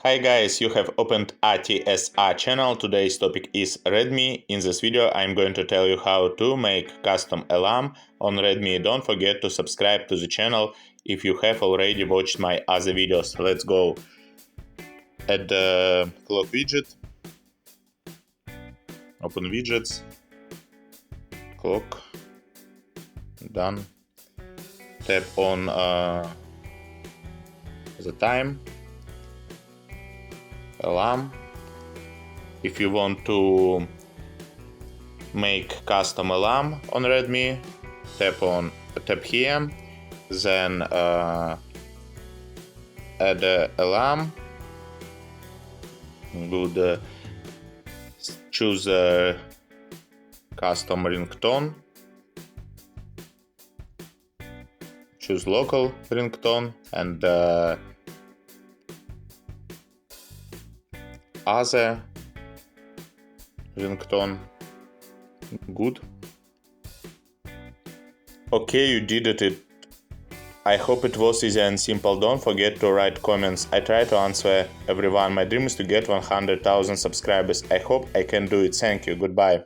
Hi guys, you have opened ATSA channel. Today's topic is Redmi. In this video I'm going to tell you how to make custom alarm on Redmi. Don't forget to subscribe to the channel if you have already watched my other videos. Let's go. Add the clock widget. Open widgets. Clock. Done. Tap on the time. Alarm. If you want to make custom alarm on Redmi, tap here, then add alarm. Good. Choose custom ringtone. Choose local ringtone and other ringtone. Good. Okay, you did it. I hope it was easy and simple. Don't forget to write comments. I try to answer everyone. My dream is to get 100,000 subscribers. I hope I can do it. Thank you. Goodbye.